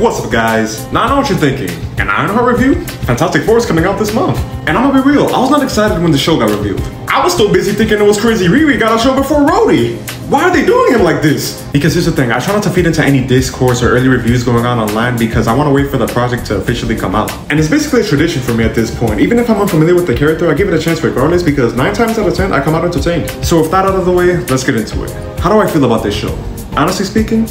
What's up guys? Now I know what you're thinking. An Ironheart review? Fantastic Four is coming out this month. And I'm gonna be real, I was not excited when the show got revealed. I was still busy thinking it was crazy Riri got a show before Rhodey. Why are they doing him like this? Because here's the thing, I try not to feed into any discourse or early reviews going on online because I want to wait for the project to officially come out. And it's basically a tradition for me at this point. Even if I'm unfamiliar with the character, I give it a chance regardless because 9 times out of 10, I come out entertained. So with that out of the way, let's get into it. How do I feel about this show? Honestly speaking,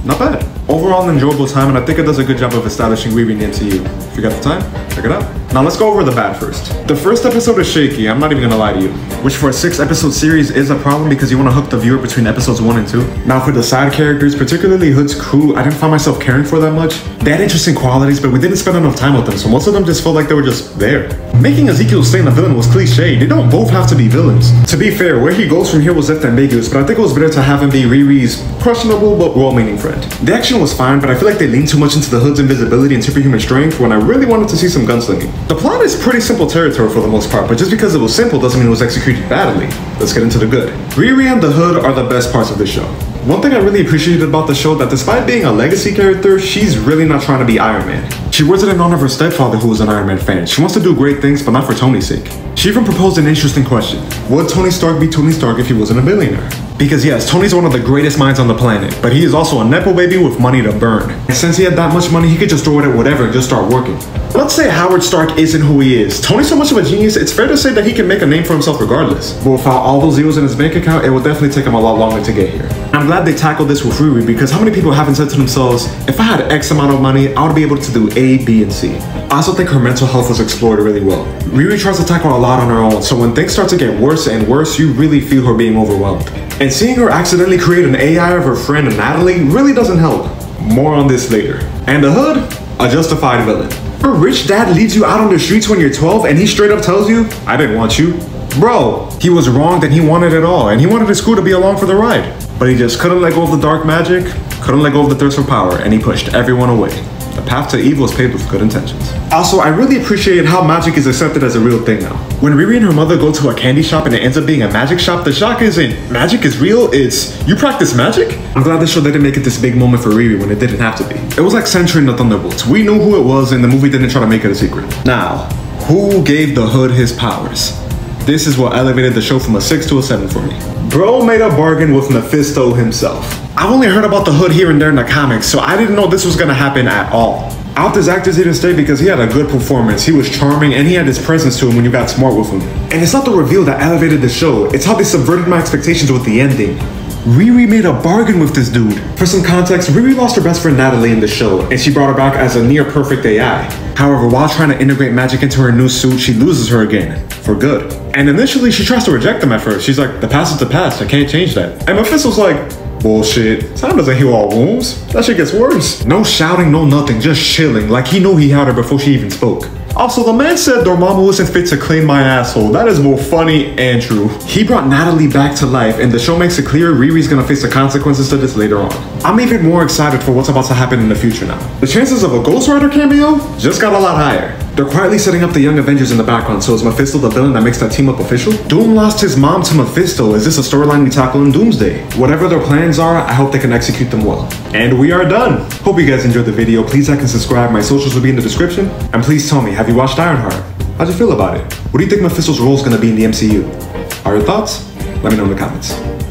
not bad. Overall, an enjoyable time, and I think it does a good job of establishing Riri in the MCU. If you got the time, check it out. Now let's go over the bad first. The first episode is shaky, I'm not even gonna lie to you. Which for a 6-episode series is a problem because you want to hook the viewer between episodes 1 and 2. Now for the side characters, particularly Hood's crew, I didn't find myself caring for that much. They had interesting qualities, but we didn't spend enough time with them, so most of them just felt like they were just there. Making Ezekiel Stain a villain was cliche, they don't both have to be villains. To be fair, where he goes from here was left ambiguous, but I think it was better to have him be Riri's questionable but well-meaning friend. The action was fine, but I feel like they leaned too much into the Hood's invisibility and superhuman strength when I really wanted to see some gunslinging. The plot is pretty simple territory for the most part, but just because it was simple doesn't mean it was executed badly. Let's get into the good. Riri and the Hood are the best parts of the show. One thing I really appreciated about the show that despite being a legacy character, she's really not trying to be Iron Man. She wears it in honor of her stepfather who was an Iron Man fan. She wants to do great things, but not for Tony's sake. She even proposed an interesting question. Would Tony Stark be Tony Stark if he wasn't a billionaire? Because yes, Tony's one of the greatest minds on the planet, but he is also a nepo baby with money to burn. And since he had that much money, he could just throw it at whatever and just start working. Let's say Howard Stark isn't who he is. Tony's so much of a genius, it's fair to say that he can make a name for himself regardless. But without all those zeros in his bank account, it will definitely take him a lot longer to get here. I'm glad they tackled this with Riri because how many people haven't said to themselves, if I had X amount of money, I would be able to do A, B, and C. I also think her mental health was explored really well. Riri tries to tackle a lot on her own, so when things start to get worse and worse, you really feel her being overwhelmed. And seeing her accidentally create an AI of her friend Natalie really doesn't help. More on this later. And the Hood, a justified villain. Her rich dad leaves you out on the streets when you're 12 and he straight up tells you, I didn't want you. Bro, he was wronged and he wanted it all, and he wanted his crew to be along for the ride. But he just couldn't let go of the dark magic, couldn't let go of the thirst for power, and he pushed everyone away. The path to evil is paved with good intentions. Also, I really appreciate how magic is accepted as a real thing now. When Riri and her mother go to a candy shop and it ends up being a magic shop, the shock isn't magic is real, it's you practice magic? I'm glad the show didn't make it this big moment for Riri when it didn't have to be. It was like censoring the Thunderbolts. We knew who it was and the movie didn't try to make it a secret. Now, who gave the Hood his powers? This is what elevated the show from a 6 to a 7 for me. Bro made a bargain with Mephisto himself. I've only heard about the Hood here and there in the comics, so I didn't know this was gonna happen at all. I hope this actor didn't stay because he had a good performance, he was charming, and he had his presence to him when you got smart with him. And it's not the reveal that elevated the show, it's how they subverted my expectations with the ending. Riri made a bargain with this dude. For some context, Riri lost her best friend Natalie in the show, and she brought her back as a near-perfect AI. However, while trying to integrate magic into her new suit, she loses her again, for good. And initially, she tries to reject them at first. She's like, the past is the past, I can't change that. And Mephisto's like, bullshit, time doesn't heal all wounds. That shit gets worse. No shouting, no nothing, just chilling, like he knew he had her before she even spoke. Also, the man said Dormammu wasn't fit to clean my asshole. That is both funny and true. He brought Natalie back to life, and the show makes it clear Riri's gonna face the consequences to this later on. I'm even more excited for what's about to happen in the future now. The chances of a Ghost Rider cameo just got a lot higher. They're quietly setting up the Young Avengers in the background, so is Mephisto the villain that makes that team up official? Doom lost his mom to Mephisto. Is this a storyline we tackle in Doomsday? Whatever their plans are, I hope they can execute them well. And we are done. Hope you guys enjoyed the video. Please like and subscribe. My socials will be in the description. And please tell me, have you watched Ironheart? How'd you feel about it? What do you think Mephisto's role is going to be in the MCU? Are your thoughts? Let me know in the comments.